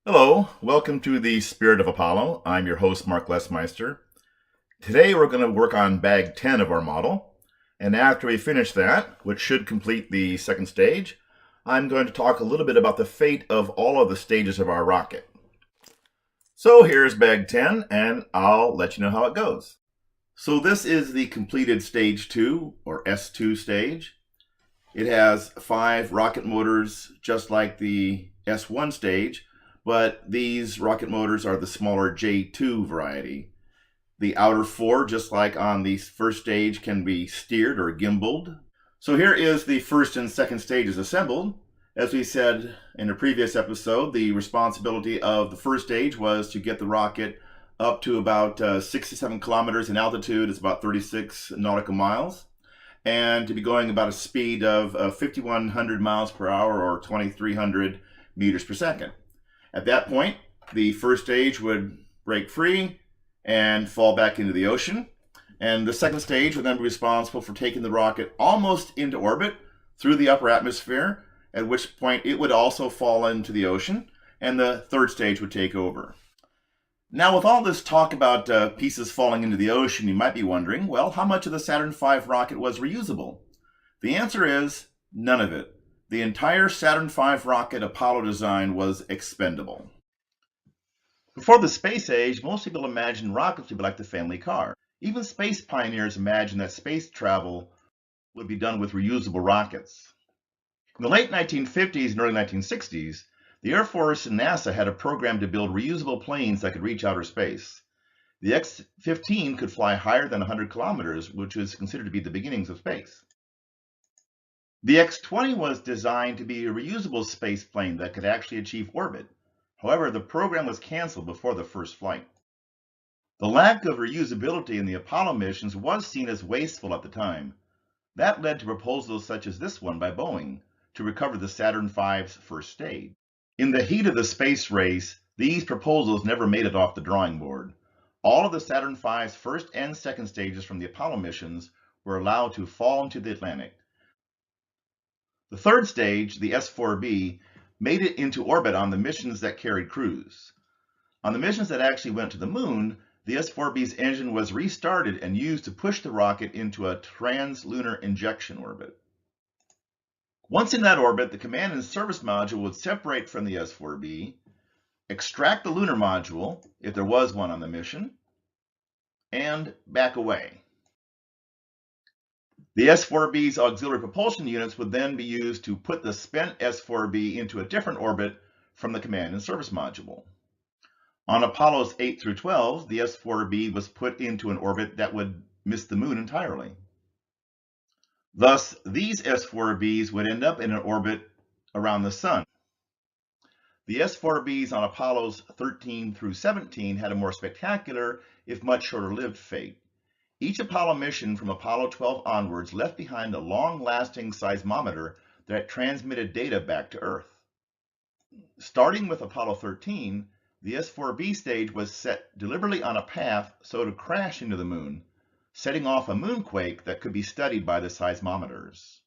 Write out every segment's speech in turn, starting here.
Hello, welcome to the Spirit of Apollo. I'm your host, Mark Lesmeister. Today we're going to work on bag 10 of our model, and after we finish that, which should complete the second stage, I'm going to talk a little bit about the fate of all of the stages of our rocket. So here's bag 10, and I'll let you know how it goes. So this is the completed stage 2, or S2 stage. It has 5 rocket motors, just like the S1 stage, but these rocket motors are the smaller J2 variety. The outer 4, just like on the first stage, can be steered or gimbaled. So here is the first and second stages assembled. As we said in a previous episode, the responsibility of the first stage was to get the rocket up to about 67 kilometers in altitude. It's about 36 nautical miles. And to be going about a speed of 5,100 miles per hour or 2,300 meters per second. At that point, the first stage would break free and fall back into the ocean. And the second stage would then be responsible for taking the rocket almost into orbit through the upper atmosphere, at which point it would also fall into the ocean, and the third stage would take over. Now, with all this talk about pieces falling into the ocean, you might be wondering, well, how much of the Saturn V rocket was reusable? The answer is none of it. The entire Saturn V rocket Apollo design was expendable. Before the space age, most people imagined rockets would be like the family car. Even space pioneers imagined that space travel would be done with reusable rockets. In the late 1950s and early 1960s, the Air Force and NASA had a program to build reusable planes that could reach outer space. The X-15 could fly higher than 100 kilometers, which is considered to be the beginnings of space. The X-20 was designed to be a reusable space plane that could actually achieve orbit. However, the program was canceled before the first flight. The lack of reusability in the Apollo missions was seen as wasteful at the time. That led to proposals such as this one by Boeing to recover the Saturn V's first stage. In the heat of the space race, these proposals never made it off the drawing board. All of the Saturn V's first and second stages from the Apollo missions were allowed to fall into the Atlantic. The third stage, the S-4B, made it into orbit on the missions that carried crews. On the missions that actually went to the moon, the S-4B's engine was restarted and used to push the rocket into a trans-lunar injection orbit. Once in that orbit, the command and service module would separate from the S-4B, extract the lunar module, if there was one on the mission, and back away. The S-4B's auxiliary propulsion units would then be used to put the spent S-4B into a different orbit from the command and service module. On Apollos 8 through 12, the S-4B was put into an orbit that would miss the moon entirely. Thus, these S-4Bs would end up in an orbit around the sun. The S-4Bs on Apollos 13 through 17 had a more spectacular, if much shorter-lived fate. Each Apollo mission from Apollo 12 onwards left behind a long-lasting seismometer that transmitted data back to Earth. Starting with Apollo 13, the S-4B stage was set deliberately on a path so to crash into the moon, setting off a moonquake that could be studied by the seismometers.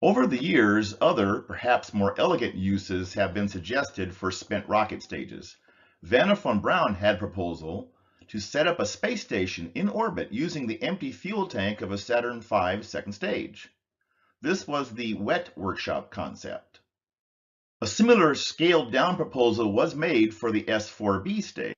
Over the years, other, perhaps more elegant uses have been suggested for spent rocket stages. Vanna von Braun had a proposal to set up a space station in orbit using the empty fuel tank of a Saturn V second stage. This was the wet workshop concept. A similar scaled-down proposal was made for the S-4B stage.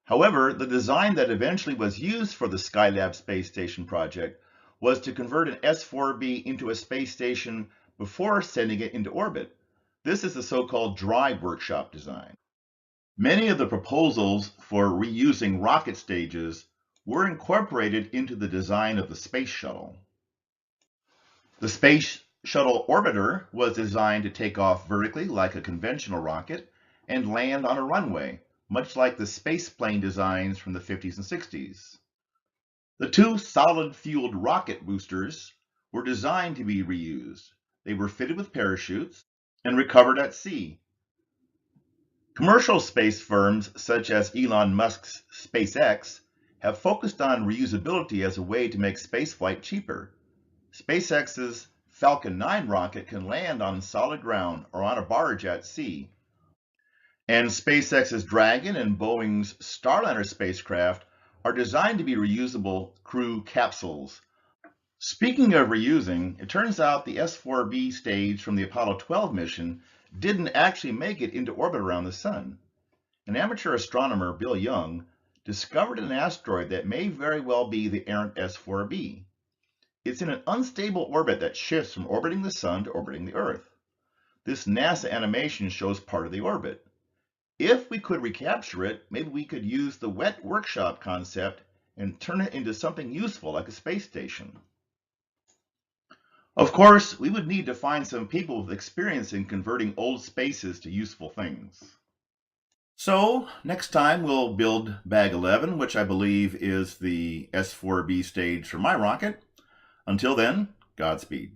However, the design that eventually was used for the Skylab space station project was to convert an S-4B into a space station before sending it into orbit. This is the so-called dry workshop design. Many of the proposals for reusing rocket stages were incorporated into the design of the Space Shuttle. The Space Shuttle orbiter was designed to take off vertically like a conventional rocket and land on a runway, much like the spaceplane designs from the 50s and 60s. The two solid-fueled rocket boosters were designed to be reused. They were fitted with parachutes and recovered at sea. Commercial space firms such as Elon Musk's SpaceX have focused on reusability as a way to make spaceflight cheaper. SpaceX's Falcon 9 rocket can land on solid ground or on a barge at sea, And SpaceX's Dragon and Boeing's Starliner spacecraft are designed to be reusable crew capsules. Speaking of reusing, it turns out the S-4B stage from the Apollo 12 mission didn't actually make it into orbit around the Sun. An amateur astronomer, Bill Young, discovered an asteroid that may very well be the errant S-4B. It's in an unstable orbit that shifts from orbiting the Sun to orbiting the Earth. This NASA animation shows part of the orbit. If we could recapture it, maybe we could use the wet workshop concept and turn it into something useful like a space station. Of course, we would need to find some people with experience in converting old spaces to useful things. So, next time we'll build Bag 11, which I believe is the S-4B stage for my rocket. Until then, Godspeed.